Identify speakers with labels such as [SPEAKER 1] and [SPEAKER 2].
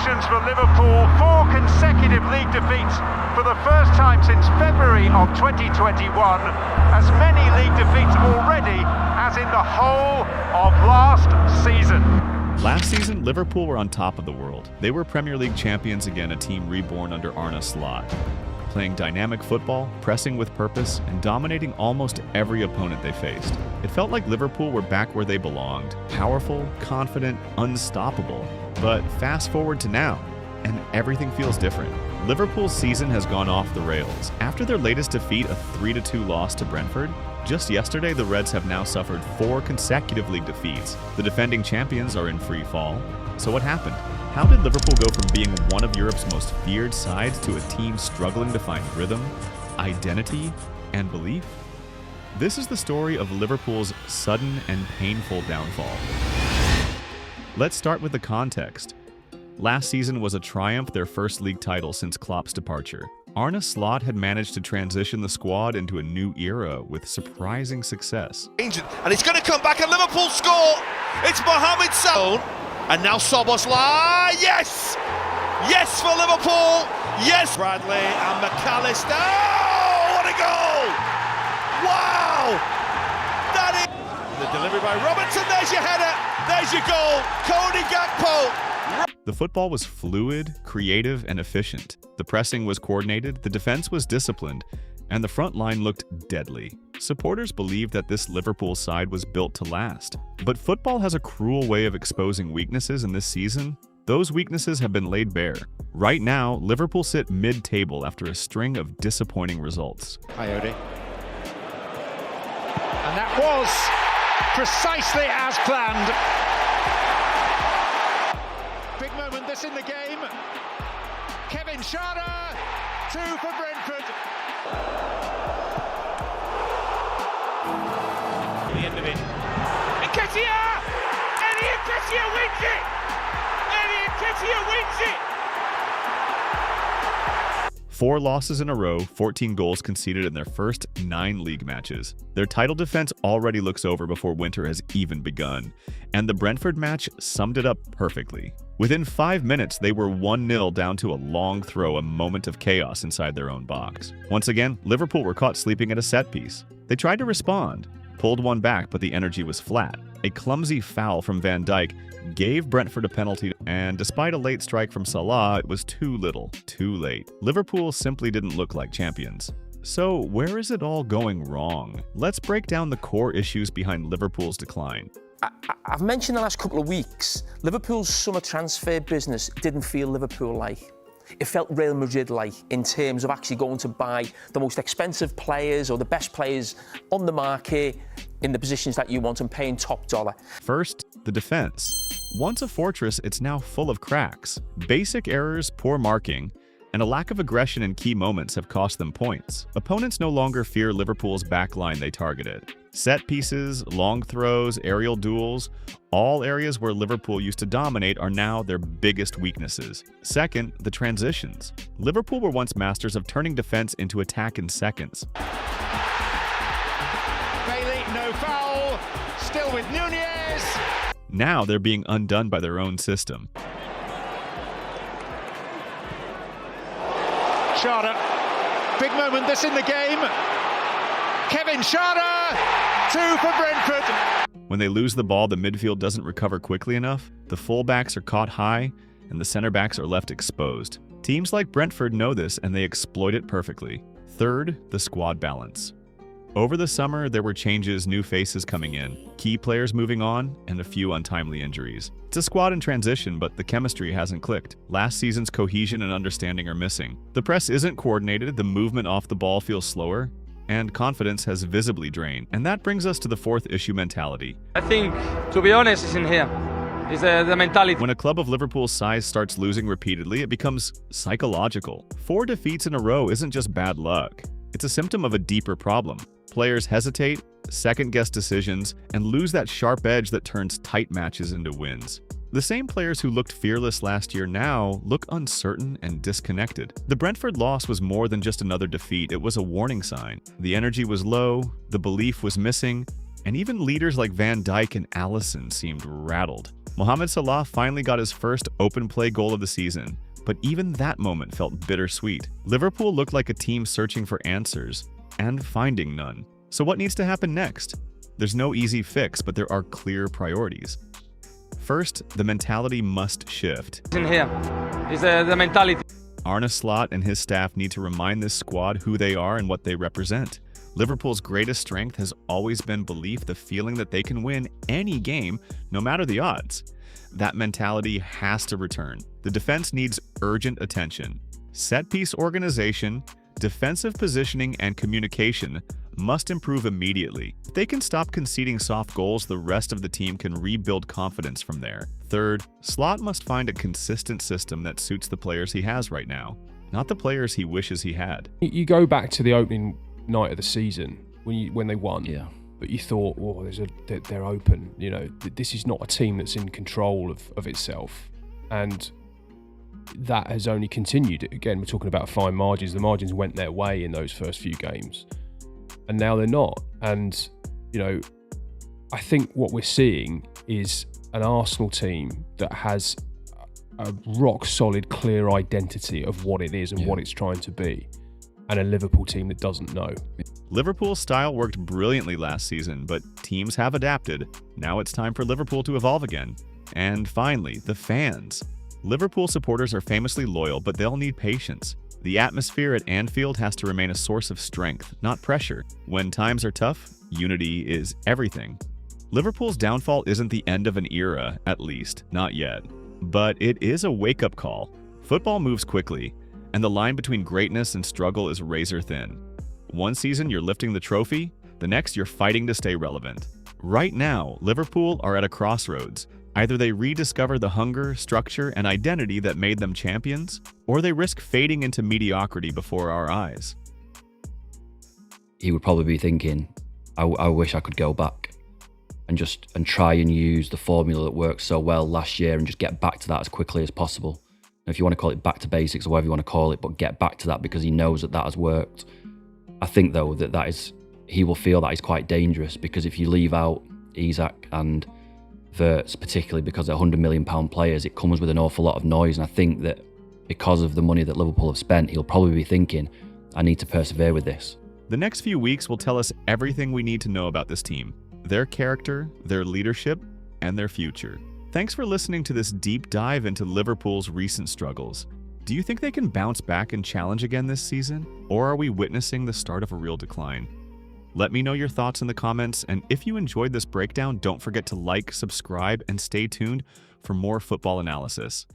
[SPEAKER 1] Congratulations for Liverpool, 4 consecutive league defeats for the first time since February of 2021. As many league defeats already as in the whole of last season.
[SPEAKER 2] Last season, Liverpool were on top of the world. They were Premier League champions again, a team reborn under Arne Slot. Playing dynamic football, pressing with purpose, and dominating almost every opponent they faced. It felt like Liverpool were back where they belonged. Powerful, confident, unstoppable. But fast forward to now, and everything feels different. Liverpool's season has gone off the rails. After their latest defeat, a 3-2 loss to Brentford, just yesterday the Reds have now suffered 4 consecutive league defeats. The defending champions are in free fall. So what happened? How did Liverpool go from being one of Europe's most feared sides to a team struggling to find rhythm, identity, and belief? This is the story of Liverpool's sudden and painful downfall. Let's start with the context. Last season was a triumph, their first league title since Klopp's departure. Arne Slot had managed to transition the squad into a new era with surprising success.
[SPEAKER 3] And he's going to come back and Liverpool score! It's Mohamed Salah! And now Szoboszlai, yes! Yes for Liverpool! Yes! Bradley and McAllister, oh, what a goal! Wow! That is... The delivery by Robertson, there's your header, there's your goal! Cody Gakpo!
[SPEAKER 2] The football was fluid, creative, and efficient. The pressing was coordinated, the defense was disciplined, and the front line looked deadly. Supporters believed that this Liverpool side was built to last. But football has a cruel way of exposing weaknesses, and this season, those weaknesses have been laid bare. Right now, Liverpool sit mid-table after a string of disappointing results.
[SPEAKER 1] Coyote. And that was precisely as planned. Big moment this in the game. Kevin Schade, 2 for Brentford. The end of it. Nketiah! Eddie Nketiah wins it! Eddie Nketiah wins it!
[SPEAKER 2] 4 losses in a row, 14 goals conceded in their first 9 league matches. Their title defense already looks over before winter has even begun, and the Brentford match summed it up perfectly. Within 5 minutes, they were 1-0 down to a long throw, a moment of chaos inside their own box. Once again, Liverpool were caught sleeping at a set piece. They tried to respond, pulled one back, but the energy was flat. A clumsy foul from Van Dijk gave Brentford a penalty, and despite a late strike from Salah, it was too little, too late. Liverpool simply didn't look like champions. So where is it all going wrong? Let's break down the core issues behind Liverpool's decline.
[SPEAKER 4] I've mentioned the last couple of weeks, Liverpool's summer transfer business didn't feel Liverpool-like. It felt Real Madrid-like in terms of actually going to buy the most expensive players or the best players on the market in the positions that you want and paying top dollar.
[SPEAKER 2] First, the defense. Once a fortress, it's now full of cracks. Basic errors, poor marking, and a lack of aggression in key moments have cost them points. Opponents no longer fear Liverpool's backline they targeted. Set pieces, long throws, aerial duels, all areas where Liverpool used to dominate are now their biggest weaknesses. Second, the transitions. Liverpool were once masters of turning defense into attack in seconds.
[SPEAKER 1] Bailey, no foul, still with Nunez.
[SPEAKER 2] Now they're being undone by their own system.
[SPEAKER 1] Schade, big moment this in the game. Kevin Schade, 2 for Brentford.
[SPEAKER 2] When they lose the ball, the midfield doesn't recover quickly enough, the fullbacks are caught high, and the center backs are left exposed. Teams like Brentford know this, and they exploit it perfectly. Third, the squad balance. Over the summer, there were changes, new faces coming in, key players moving on, and a few untimely injuries. It's a squad in transition, but the chemistry hasn't clicked. Last season's cohesion and understanding are missing. The press isn't coordinated, the movement off the ball feels slower, and confidence has visibly drained. And that brings us to the fourth issue: mentality.
[SPEAKER 5] I think, to be honest, it's in here. It's the mentality.
[SPEAKER 2] When a club of Liverpool's size starts losing repeatedly, it becomes psychological. 4 defeats in a row isn't just bad luck. It's a symptom of a deeper problem. Players hesitate, second-guess decisions, and lose that sharp edge that turns tight matches into wins. The same players who looked fearless last year now look uncertain and disconnected. The Brentford loss was more than just another defeat, it was a warning sign. The energy was low, the belief was missing, and even leaders like Van Dijk and Alisson seemed rattled. Mohamed Salah finally got his first open play goal of the season, but even that moment felt bittersweet. Liverpool looked like a team searching for answers and finding none. So what needs to happen next? There's no easy fix, but there are clear priorities. First, the mentality must shift.
[SPEAKER 5] In here, is the mentality.
[SPEAKER 2] Arne Slot and his staff need to remind this squad who they are and what they represent. Liverpool's greatest strength has always been belief, the feeling that they can win any game, no matter the odds. That mentality has to return. The defense needs urgent attention. Set-piece organization, defensive positioning, and communication must improve immediately. If they can stop conceding soft goals, the rest of the team can rebuild confidence from there. Third, Slot must find a consistent system that suits the players he has right now, not the players he wishes he had.
[SPEAKER 6] You go back to the opening night of the season when they won, but you thought, oh, they're open. You know, this is not a team that's in control of itself, and that has only continued. Again, we're talking about fine margins. The margins went their way in those first few games, and now they're not. And you know, I think what we're seeing is an Arsenal team that has a rock solid, clear identity of what it is and what it's trying to be, and a Liverpool team that doesn't know.
[SPEAKER 2] Liverpool's style worked brilliantly last season, but teams have adapted. Now it's time for Liverpool to evolve again. And finally, the fans. Liverpool supporters are famously loyal, but they'll need patience. The atmosphere at Anfield has to remain a source of strength, not pressure. When times are tough, unity is everything. Liverpool's downfall isn't the end of an era, at least, not yet. But it is a wake-up call. Football moves quickly, and the line between greatness and struggle is razor thin. One season you're lifting the trophy, the next you're fighting to stay relevant. Right now, Liverpool are at a crossroads. Either they rediscover the hunger, structure, and identity that made them champions, or they risk fading into mediocrity before our eyes.
[SPEAKER 7] He would probably be thinking, I wish I could go back and try and use the formula that worked so well last year and just get back to that as quickly as possible. If you want to call it back to basics or whatever you want to call it, but get back to that because he knows that has worked. I think though he will feel that is quite dangerous, because if you leave out Isak and Wirtz, particularly because they're £100 million players, it comes with an awful lot of noise. And I think that because of the money that Liverpool have spent, he'll probably be thinking, I need to persevere with this.
[SPEAKER 2] The next few weeks will tell us everything we need to know about this team, their character, their leadership, and their future. Thanks for listening to this deep dive into Liverpool's recent struggles. Do you think they can bounce back and challenge again this season? Or are we witnessing the start of a real decline? Let me know your thoughts in the comments, and if you enjoyed this breakdown, don't forget to like, subscribe, and stay tuned for more football analysis.